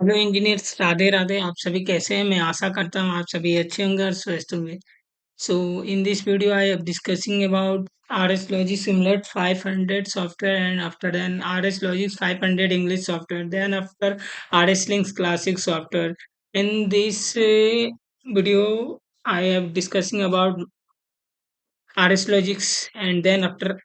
Hello engineers, Radhe Radhe. आप सभी कैसे हैं? मैं आशा करता हूँ आप सभी अच्छे होंगे और स्वस्थ होंगे। So in this video I am discussing about RS Logic Simulate 500 software, and after then RS Logic 500 English software, then after RS Links Classic software. In this video I am discussing about RS Logics, and then after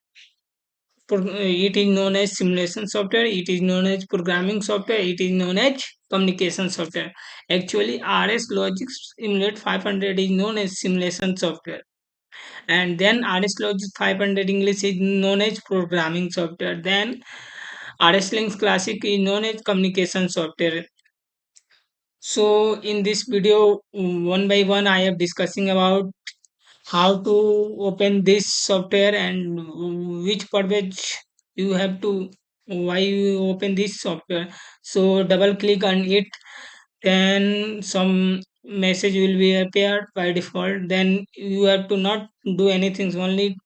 it is known as simulation software, it is known as programming software, it is known as communication software. Actually RS Logic Simulate 500 is known as simulation software, and then RS Logic 500 English is known as programming software, then RS Links Classic is known as communication software. So in this video, one by one I am discussing about how to open this software and which purpose you have to, why you open this software. So double click on it, then some message will be appeared by default, then you have to not do anything, only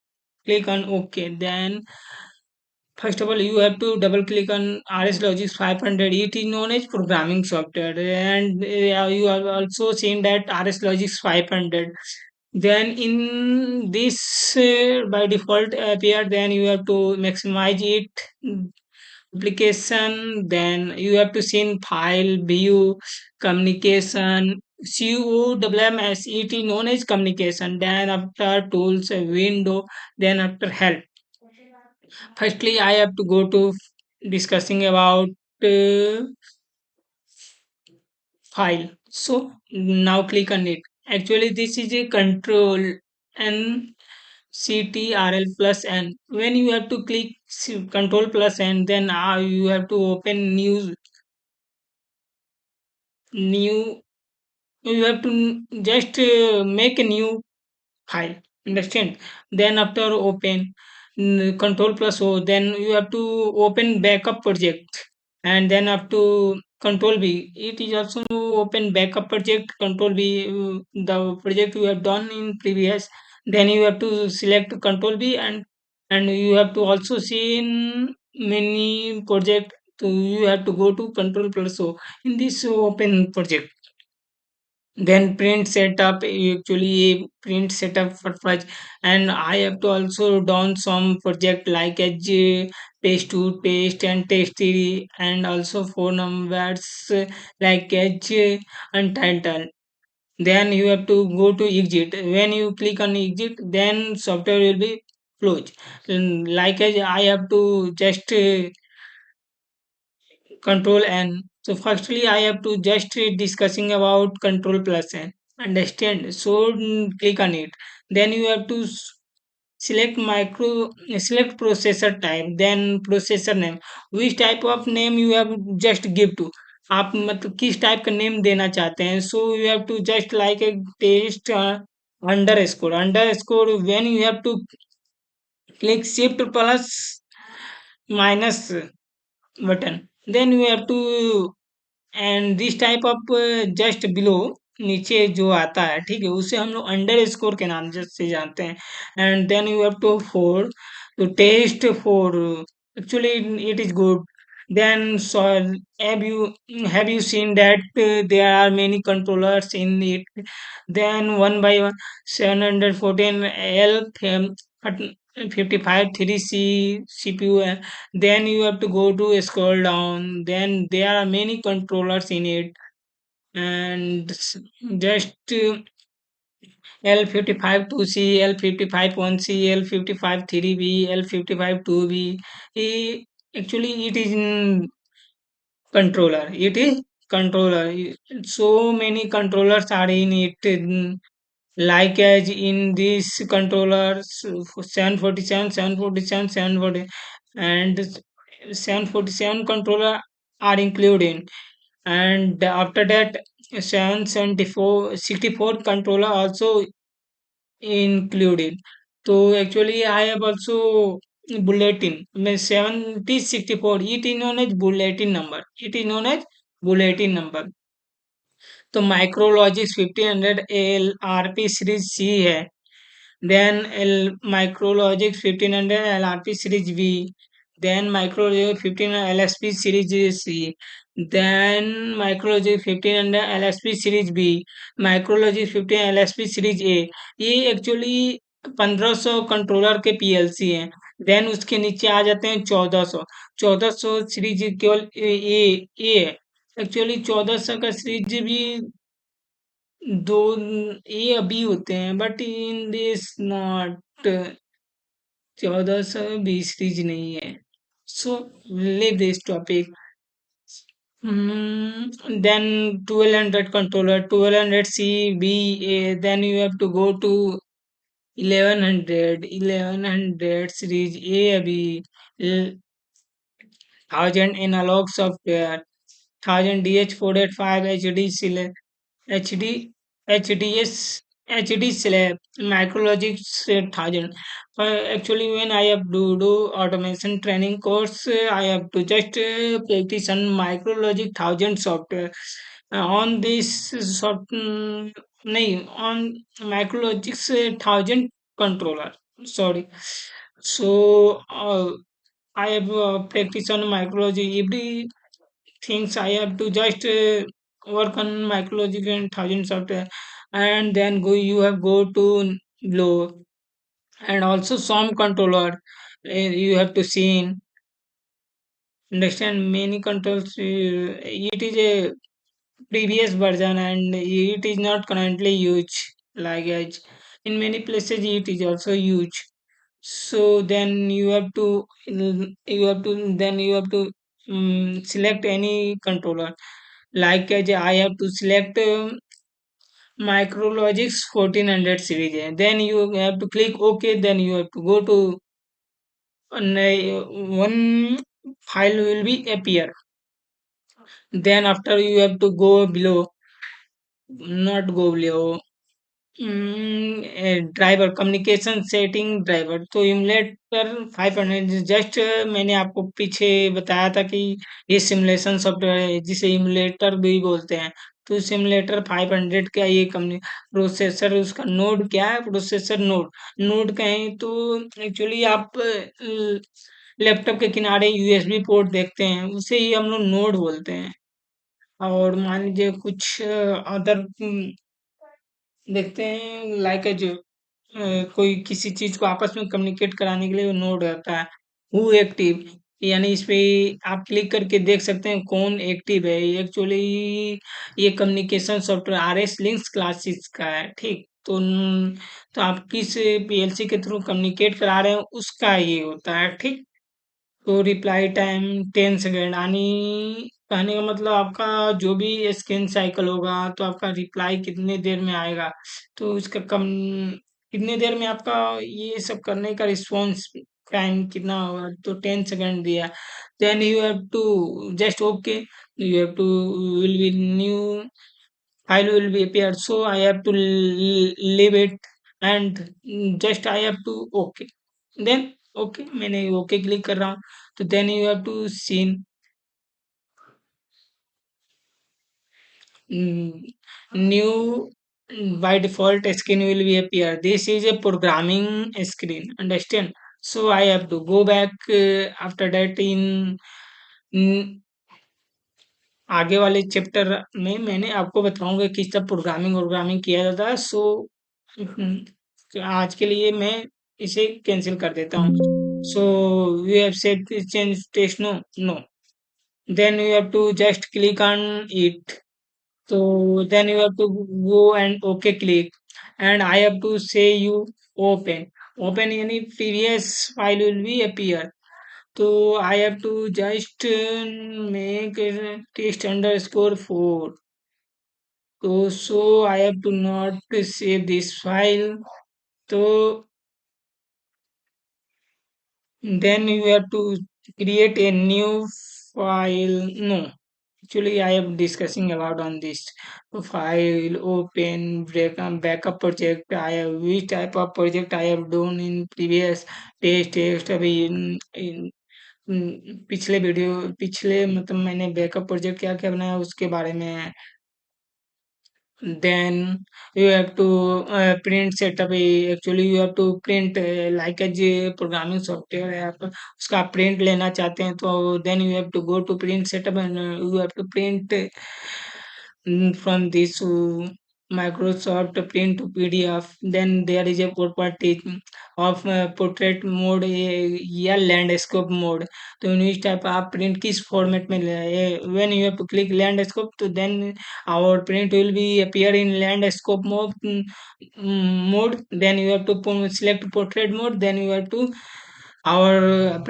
click on OK. Then first of all you have to double click on RS Logic 500. It is known as programming software, and you have also seen that RS Logic 500. Then in this by default appear, then you have to maximize it, application, then you have to see in file view communication, COWMS, it is known as communication, then after tools window, then after help. Firstly I have to go to discussing about uh, file. So now click on it. Actually this is a control and CTRL plus N. When you have to click Control plus N, then you have to open new. You have to just make a new file. Understand? Then after open Control plus O, then you have to open backup project, and then up to Control B. It is also open backup project. Control B, the project you have done in previous. Then you have to select Control B, and you have to also see in many project. So you have to go to Control plus O in this open project. Then print setup, actually print setup for first, and I have to also done some project like as paste to paste and test theory, and also phone numbers like as untitled. Then you have to go to exit. When you click on exit, then software will be closed. Like as I have to just control N. So firstly I have to just discussing about control plus N. Understand? So click on it. Then you have to select processor type, then processor name. Which type of name you have just give to, आप मतलब किस type का name देना चाहते हैं. So you have to just like a test underscore when you have to click shift plus minus button, then you have to, and this type of just below, नीचे जो आता है ठीक है, उसे हम लोग अंडर स्कोर के नाम से जानते हैं. And then you have to for to test four. Actually it is good. Then so have you seen that there are many controllers in it? Then one by one, 714 L 55 3C CPU. Then you have to go to scroll down. Then there are many controllers in it, and just L55 2C, L55 1C, L55 3B, L55 2B. Actually, it is in controller. It is controller. So many controllers are in it. Like as in this controller 747, 747, 740, and 747 controller are included. And after that 774 64 controller also included. So actually I have also bulletin. Means 7064. It is known as bulletin number. It is known as bulletin number. तो माइक्रोलॉजिक्स 1500 LRP series C है. Then L Micrologix 1500 LRP series B. Then Micrologix 15 LSP series C. then Micrology 1500 LSP series B, Micrology 15 LSP series A, ये actually 1500 controller के PLC हैं। Then उसके नीचे आ जाते हैं 1400, 1400 series केवल ए है। एक्चुअली 1400 का सीरीज भी दो ए अभी होते हैं, but in this not 1400 series नहीं है। सो leave this topic. Then 1200 controller, 1200 C, B, A. Then you have to go to 1100, 1100 series A, B, 1000 analog software, 1000 DH485 HD select, HD, HDS, HD slab, Micrologics 1000. Actually, when I have to do automation training course, I have to just practice on Micrologic 1000 software. On this soft, nahi, on Micrologics 1000 controller. Sorry. So, I have practice on Micrology every things. I have to just work on Micrology and 1000 software, and then go you have go to low, and also some controller you have to see in understand many controls. It is a previous version and it is not currently used like as in many places it is also used. So then you have to select any controller, like as I have to select Micrologics 1400 series है. Then you have to click OK. Then you have to go to one file will be appear. Then after you have to go below, not go below. Driver communication setting driver, तो emulator 500 just मैंने आपको पीछे बताया था कि ये simulation software है जिसे इमुलेटर भी बोलते हैं। तो सिमुलेटर 500 का ये कंपनी प्रोसेसर, उसका नोड क्या है, प्रोसेसर नोड। नोड कहें तो एक्चुअली आप लैपटॉप के किनारे यूएसबी पोर्ट देखते हैं, उसे ही हम लोग नोड बोलते हैं। और मान लीजिए कुछ अदर देखते हैं लाइक एज कोई किसी चीज को आपस में कम्युनिकेट कराने के लिए नोड रहता है। हु एक्टिव, यानी इस पे आप क्लिक करके देख सकते हैं कौन एक्टिव है। एक्चुअली ये communication software RS links classes का है, ठीक। तो आप किस पीएलसी के थ्रू कम्युनिकेट करा रहे हैं उसका ये होता है, ठीक। तो रिप्लाई टाइम 10 सेकेंड, यानी कहने का मतलब आपका जो भी स्कैन साइकिल होगा तो आपका रिप्लाई कितने देर में आएगा, तो उसका कम कितने देर में आपका ये सब करने का रिस्पॉन्स टाइम कितना होगा, तो 10 सेकेंड दिया। Then you have to just okay, you have to will be new file will be appeared, so I have to leave it, and just I have to okay. Then okay, मैंने okay click कर रहा हूँ। तो then you have to see new by default screen will be appear. This is a programming screen, understand? So I have to go back after that in आगे वाले chapter में मैंने आपको बताऊंगा किस तरह प्रोग्रामिंग वोग्रामिंग किया जाता है। सो आज के लिए मैं इसे कैंसिल कर देता हूँ। So we have set change test, no no, then you have to just click on it. तो then you have to go and okay click, and I have to say you open. Open यानी previous file will be appear. तो I have to just make a test underscore 4. So I have to not save this file. So then you have to create a new file. No, actually I am discussing about on this file, open, backup project. I have which type of project I have done in previous test अभी in पिछले video पिछले मतलब मैंने backup project क्या क्या बनाया उसके बारे में then you have to print setup actually you have to print like a programming software है आप उसका प्रिंट लेना चाहते हैं तो then you have to go to print setup and you have to print from this Microsoft print to PDF. Then there is a property of portrait mode या landscape mode तो in इस type आप print किस format में when you have to click landscape तो then our print will be appear in landscape mode then you have to select portrait mode then you have to our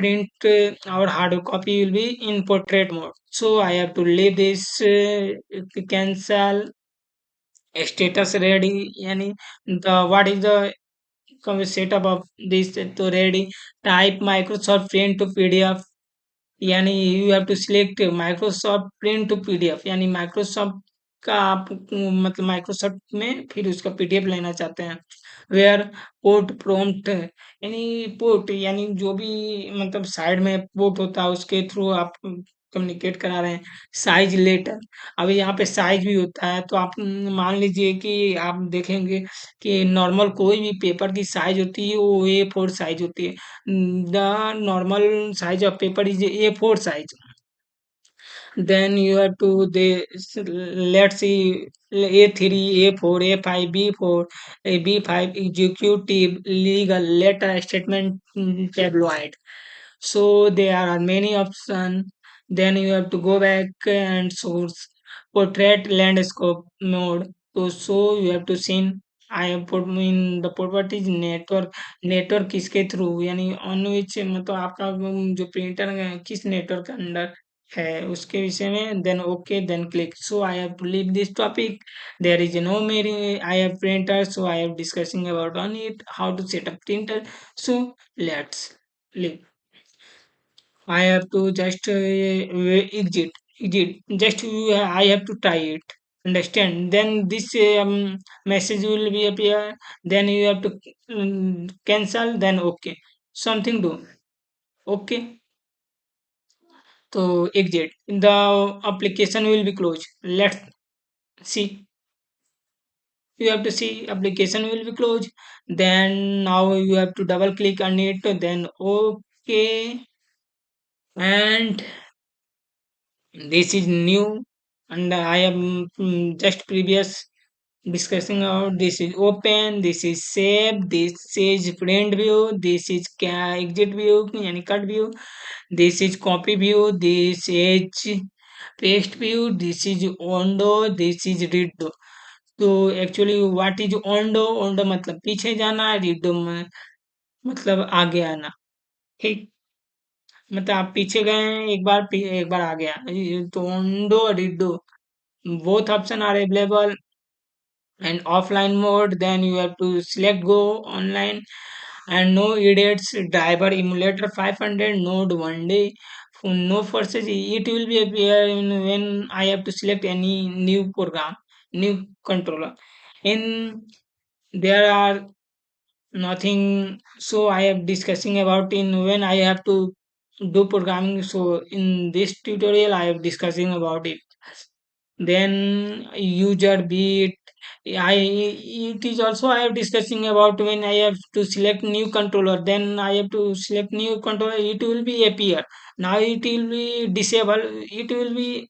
our hard copy will be in portrait mode so I have to leave this cancel status ready yani the what is the setup of this to ready type Microsoft print to PDF यानी you have to select Microsoft print to PDF यानी Microsoft का आप मतलब Microsoft में फिर उसका PDF लेना चाहते हैं वेयर पोर्ट प्रॉम्प्ट यानी पोर्ट यानी जो भी मतलब साइड में पोर्ट होता है उसके थ्रू आप कम्युनिकेट करा रहे हैं साइज लेटर अभी यहाँ पे साइज भी होता है तो आप मान लीजिए कि आप देखेंगे कि नॉर्मल कोई भी पेपर की साइज होती है वो A4 साइज होती है the normal size of paper is A4 size. Then you have to let's see A3, A4, A5, B4, B5 executive legal letter statement tabloid. So there are many options. Then you have to go back and source portrait landscape mode. So you have to see I have put in the properties network किसके through यानी on which मतलब आपका जो printer है किस network के under है उसके विषय में then okay then click so I have to leave this topic there is no मेरी I have printer so I have discussing about on it how to set up printer so let's leave I have to just exit. Just I have to try it. Understand? Then this message will be appear. Then you have to cancel. Then okay. Something do. Okay. So exit. The application will be closed. Let's see. You have to see application will be closed. Then now you have to double click on it. Then okay. And this is new and I am just previous discussing about this is open this is save this is print view this is exit view yani cut view this is copy view this is paste view this is undo this is redo तो actually what is Ondo मतलब पीछे जाना redo में मतलब आगे आना ठीक मतलब आप पीछे गए हैं एक बार आ गया तो Ondo रिडो both option are available and offline mode then you have to select go online and no edits driver emulator 500 node 1 day no forces it will be appear when I have to select any new program new controller in there are nothing so I am discussing about in when I have to do programming so in this tutorial I am discussing about it then user beat I it is also I am discussing about when I have to select new controller then I have to select new controller it will be appear now it will be disable it will be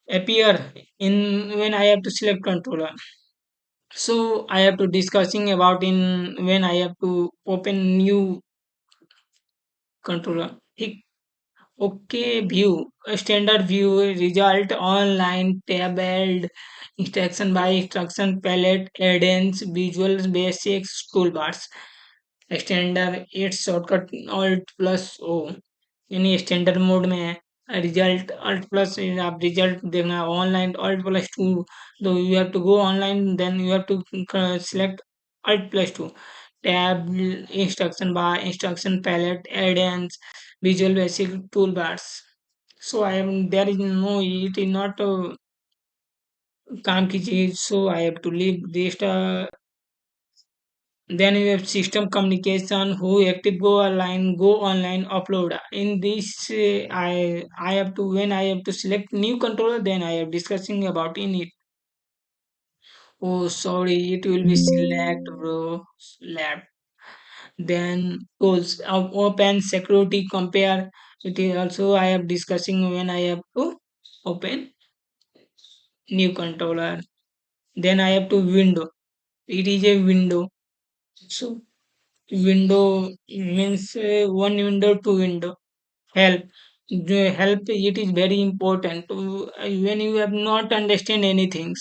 appear in when I have to select controller so I have to discussing about in when I have to open new controller ठीक okay view a standard view result online tabled instruction by instruction palette add-ins visual basics toolbars standard 8 shortcut alt plus o यानी standard mode में है result alt plus आप result देखना online alt plus two तो you have to go online then you have to select alt plus two tab instruction bar instruction palette add-ins visual basic tool bars so I am there is no it is not काम की चीज so I have to leave this then you have system communication who active go online upload in this I have to when I have to select new controller then I am discussing about in it Oh, sorry, it will be select, bro. Select. Then tools open security compare. It is also I am discussing when I have to open new controller. Then I have to window. It is a window. So window means one window, two window. Help. The help, it is very important to when you have not understand anything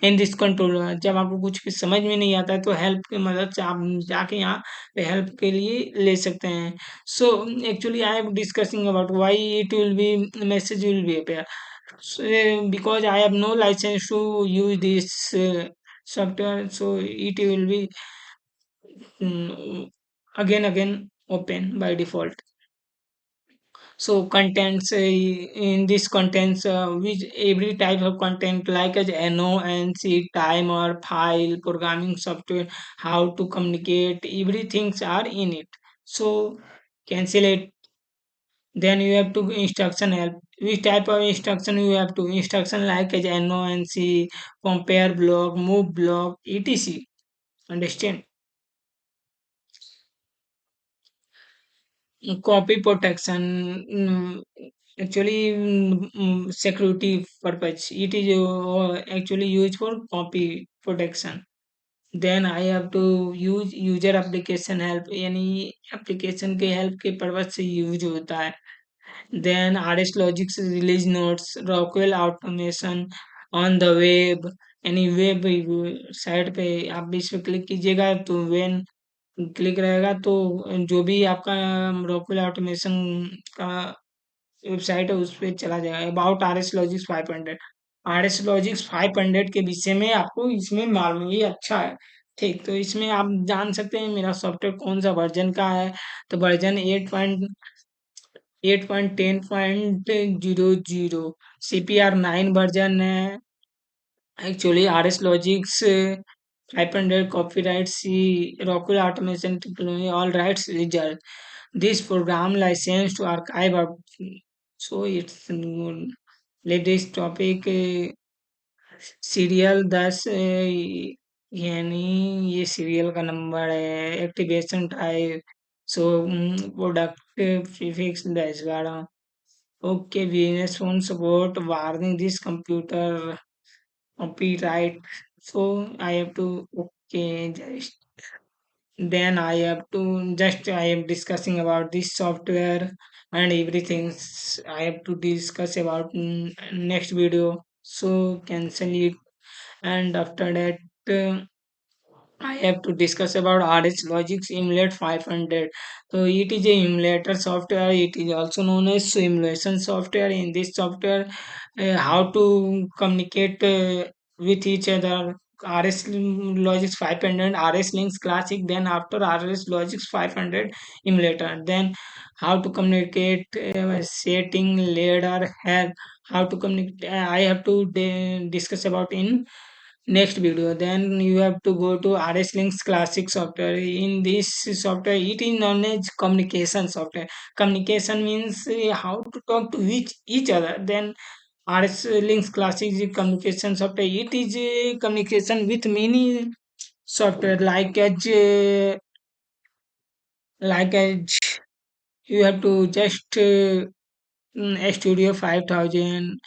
in this control, जब आपको कुछ भी समझ में नहीं आता है तो हेल्प की मदद से आप जाके यहाँ पे हेल्प के लिए ले सकते हैं. So actually I am discussing about why it will be message will be appear. So, because I have no license to use this software, so it will be again open by default. So contents in this contents which every type of content like as no NC timer file programming software how to communicate everything are in it. So cancel it. Then you have to instruction help. Which type of instruction you have to instruction like as no NC compare block move block etc. Understand? Copy protection, actually, security purpose. It is actually used for copy protection. Then I have to use user application help, यानी application के help के purpose से use होता है. Then RS Logics release notes, Rockwell automation on the web, यानी web site पे आप इस पे क्लिक कीजिएगा तो वेन क्लिक रहेगा तो जो भी आपका रॉकवेल ऑटोमेशन का वेबसाइट है उस पे चला जाएगा. About R S logics 500. R S logics 500 के विषय में आपको इसमें मालूम, ये अच्छा है. ठीक, तो इसमें आप जान सकते हैं मेरा सॉफ्टवेयर कौन सा वर्जन का है. तो वर्जन 8.10.00. CPR 9 वर्जन है. Actually, RS Logics 500 copyright C Rockwell Automation Technology all rights reserved. This program licensed to archive of, so it's let this topic serial 10 यानी ये सीरियल का नंबर है. Activation type, so product prefix 10 11. Okay, business phone support warning this computer copyright. So I have to okay, just then I have to just I am discussing about this software and everything. I have to discuss about next video. So cancel it, and after that. I have to discuss about RS Logix Emulate 500. So it is a emulator software. It is also known as simulation software. In this software, how to communicate with each other. RS Logix 500, RS Links Classic. Then after RS Logix 500 emulator. Then how to communicate setting ladder help. How to communicate. I have to discuss about in next video. Then you have to go to RS Links Classic software. In this software it is known as communication software. Communication means how to talk to each other. Then RS Links Classic is communication software. It is communication with many software like as you have to just Studio 5000.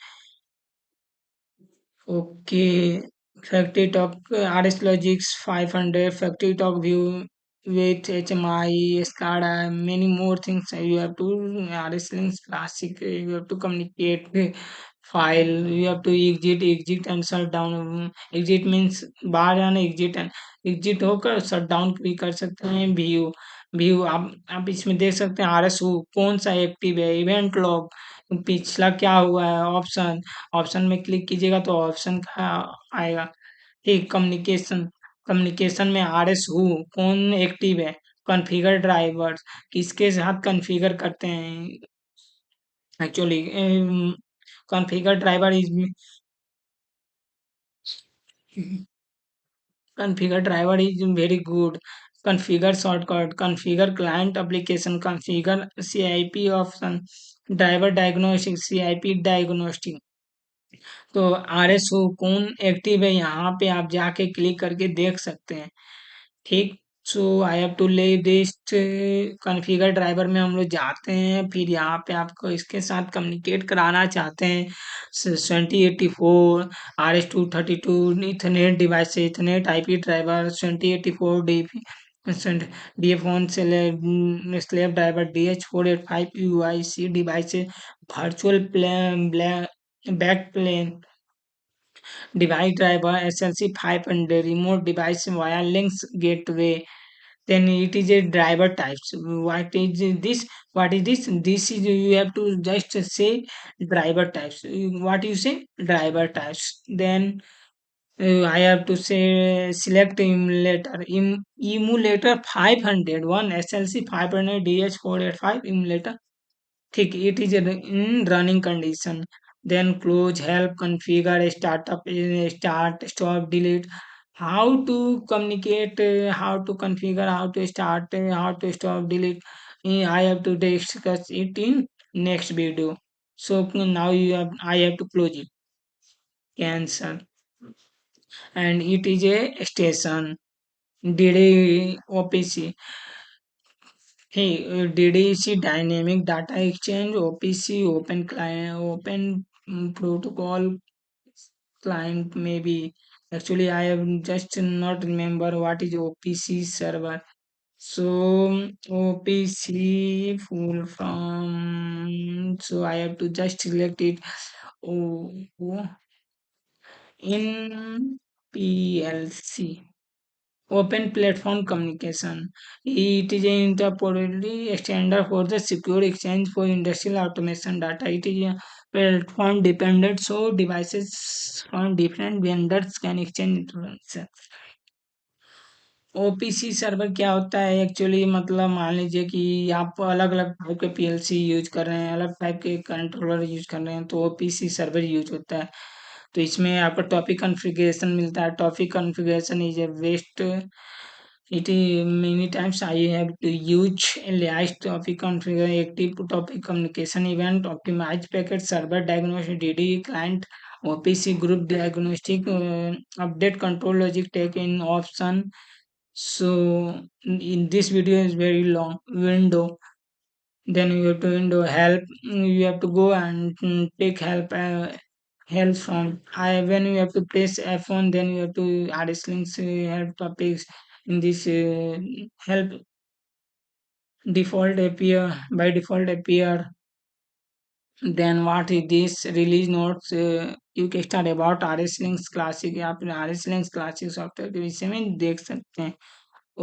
Okay, Factory Talk, RS Logics 500, Factory Talk View with HMI, SCADA, many more things. You have to RS Links Classic. You have to communicate file. You have to exit and shut down. Exit means बाहर जाना, exit होकर shut down भी कर सकते हैं. View आप इसमें देख सकते हैं RS कौन सा एक्टिव है. इवेंट लॉग पिछला क्या हुआ है. ऑप्शन ऑप्शन में क्लिक कीजिएगा तो ऑप्शन का आएगा. ठीक, कम्युनिकेशन कम्युनिकेशन में RS कौन एक्टिव है. कॉन्फ़िगर ड्राइवर्स किसके साथ कॉन्फ़िगर करते हैं. Actually configure driver is configure driver is very good. Configure shortcut, configure client application, configure CIP option, driver diagnostic, CIP diagnostic. तो RS कौन एक्टिव है, यहाँ पे आप जाके क्लिक करके देख सकते हैं। ठीक। So I have to leave this configure driver में हम लोग जाते हैं, फिर यहाँ पे आपको इसके साथ कम्युनिकेट कराना चाहते हैं 2084 RS-232 इथरनेट डिवाइस से Ethernet IP driver 2084 DF1 slave driver DH485 UIC device से virtual plane back plane device driver SLC 500 remote device via links gateway. Then it is a driver types. What is this? This is you have to just say driver types. What you say? Driver types. Then I have to say select emulator. Emulator 500 one SLC 500 DH485 emulator. Thick it is in running condition. Then close, help, configure, startup, start, stop, delete. How to communicate, how to configure, how to start, how to stop, delete. I have to discuss it in next video. So now I have to close it. Cancel. And it is a station. DD OPC. Hey, DDC Dynamic Data Exchange OPC Open Client Open Protocol Client maybe. Actually, I have just not remember what is OPC server. So OPC full from. So I have to just select it. Oh, in PLC. Open Platform Communication. It is an interoperability standard for the secure exchange for industrial automation data. It is a platform dependent, so devices from different vendors can exchange information. OPC server क्या होता है actually, मतलब मान लीजिए कि आप अलग अलग टाइप के पीएलसी यूज कर रहे हैं, अलग टाइप के कंट्रोलर यूज कर रहे हैं, तो ओपीसी सर्वर यूज होता है। तो इसमें आपको टॉपिक कॉन्फ़िगरेशन मिलता है। Topic configuration is a best, it is many times I have to use alias topic configure active topic communication event optimize packet server diagnostic DD client OPC group diagnostic update control logic take in option. So in this video is very long window. Then you have to window help. You have to go and take help. Help from I when you have to press F1, then you have to add links help topics in this help default appear by default appear. Then what is this release notes, you can start about RS Links Classic या फिर RS Links Classic software के विषय में देख सकते हैं।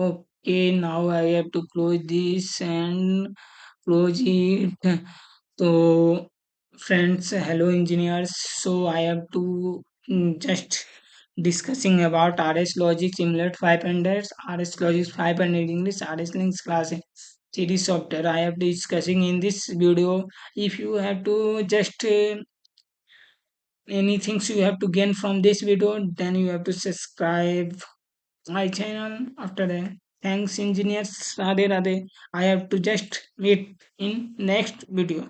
Okay, now I have to close this and close it. So, friends, hello engineers. So I have to just discussing about RS Logic Simulate 500, RS Logic 500 English, RS Links Classic series software. I have discussing in this video. If you have to just anything you have to gain from this video, then you have to subscribe my channel. After that, thanks engineers. Radhe Radhe. I have to just meet in next video.